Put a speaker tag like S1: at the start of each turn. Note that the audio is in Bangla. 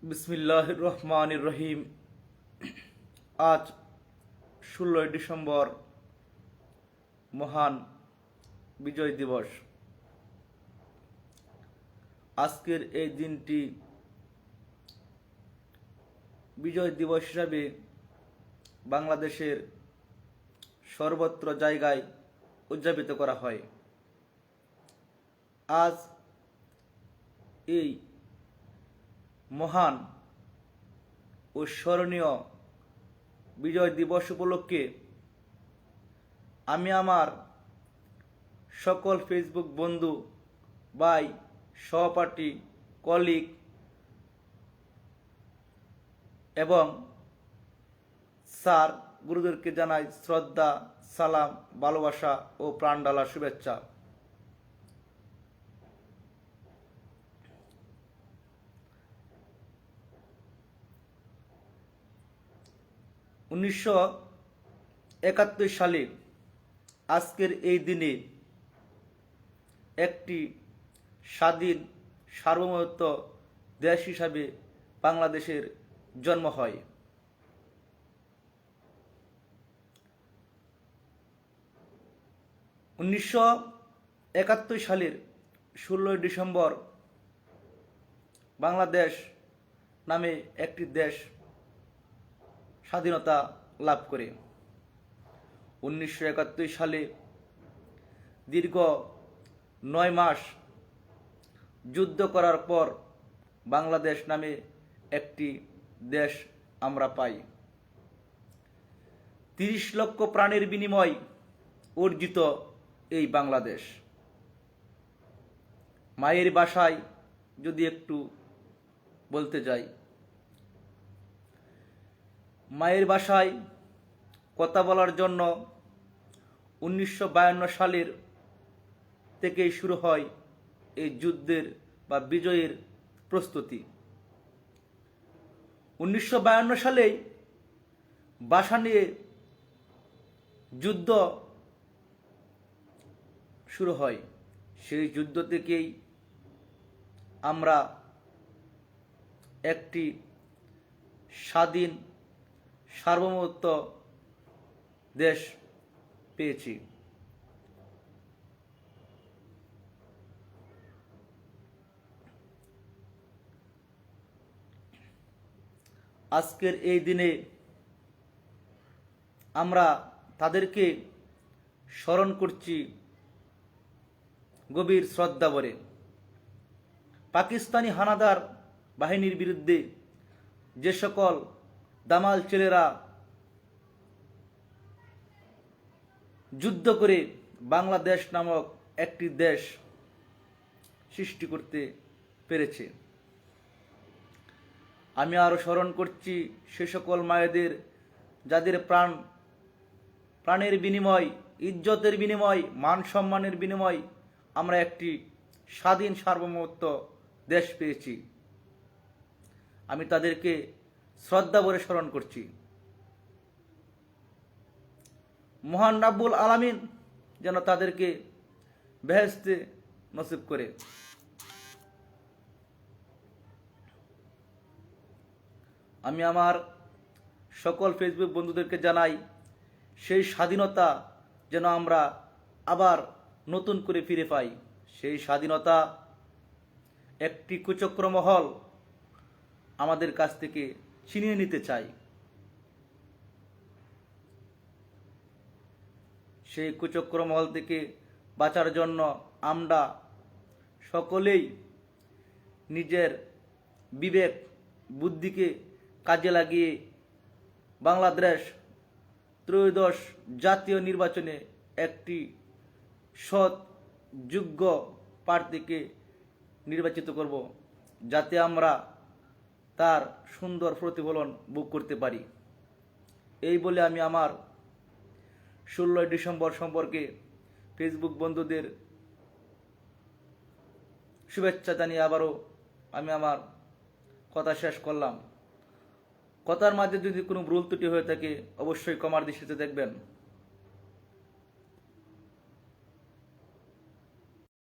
S1: বিসমিল্লাহির রহমানির রহিম। আজ 16 ডিসেম্বর, মহান বিজয় দিবস। আজকের এই দিনটি বিজয় দিবস হিসাবে বাংলাদেশের সর্বত্র জায়গায় উদযাপিত করা হয়। আজ এই মহান ও স্মরণীয় বিজয় দিবস উপলক্ষে আমি আমার সকল ফেসবুক বন্ধু, ভাই, সহপাঠী, কলিগ এবং স্যার গুরুদেরকে জানাই শ্রদ্ধা, সালাম, ভালোবাসা ও প্রাণঢালা শুভেচ্ছা। 1971 সালে আজকের এই দিনে একটি স্বাধীন সার্বভৌমত্ব দেশ হিসাবে বাংলাদেশের জন্ম হয়। 1971 সালের 16 ডিসেম্বর বাংলাদেশ নামে একটি দেশ স্বাধীনতা লাভ করে। 1971 সালে দীর্ঘ 9 মাস যুদ্ধ করার পর বাংলাদেশ নামে একটি দেশ আমরা পাই। 30 লক্ষ প্রাণের বিনিময় অর্জিত এই বাংলাদেশ। মায়ের ভাষায় যদি একটু বলতে যাই, মায়ের ভাষায় কথা বলার জন্য 1952 সালের থেকেই শুরু হয় এই যুদ্ধের বা বিজয়ের প্রস্তুতি। 1952 সালেই ভাষা নিয়ে যুদ্ধ শুরু হয়। সেই যুদ্ধ থেকেই আমরা একটি স্বাধীন সার্বভৌমত্ব দেশ পেয়েছি। আজকের এই দিনে আমরা তাদেরকে স্মরণ করছি গভীর শ্রদ্ধা ভরে। পাকিস্তানি হানাদার বাহিনীর বিরুদ্ধে যে সকল দামাল ছেলেরা যুদ্ধ করে বাংলাদেশ নামক একটি দেশ সৃষ্টি করতে পেরেছে, আমি আরও স্মরণ করছি সে সকল মায়েদের যাদের প্রাণের বিনিময়, ইজ্জতের বিনিময়, মান সম্মানের বিনিময় আমরা একটি স্বাধীন সার্বভৌমত্ব দেশ পেয়েছি। আমি তাদেরকে শ্রদ্ধা ভরে স্মরণ করছি। মহান রাব্বুল আলামিন যেন তাদেরকে বেহেশতে নসিব করে। আমি আমার সকল ফেসবুক বন্ধুদেরকে জানাই সেই স্বাধীনতা যেন আমরা আবার নতুন করে ফিরে পাই। সেই স্বাধীনতা একটি কুচক্র মহল আমাদের কাছ থেকে ছিনিয়ে নিতে চাই। সেই কুচক্র মহল থেকে বাঁচার জন্য আমরা সকলেই নিজের বিবেক বুদ্ধিকে কাজে লাগিয়ে বাংলাদেশ ত্রয়োদশ জাতীয় নির্বাচনে একটি সৎ যোগ্য প্রার্থীকে নির্বাচিত করব, যাতে আমরা তার সুন্দর প্রতিফলন ভোগ করতে পারি। এই বলে আমি আমার 16 ডিসেম্বর সম্পর্কে ফেসবুক বন্ধুদের শুভেচ্ছা জানিয়ে আবারও আমি আমার কথা শেষ করলাম। কথার মাঝে যদি কোনো ভুল ত্রুটি হয়ে থাকে অবশ্যই ক্ষমার দৃষ্টিতে দেখবেন।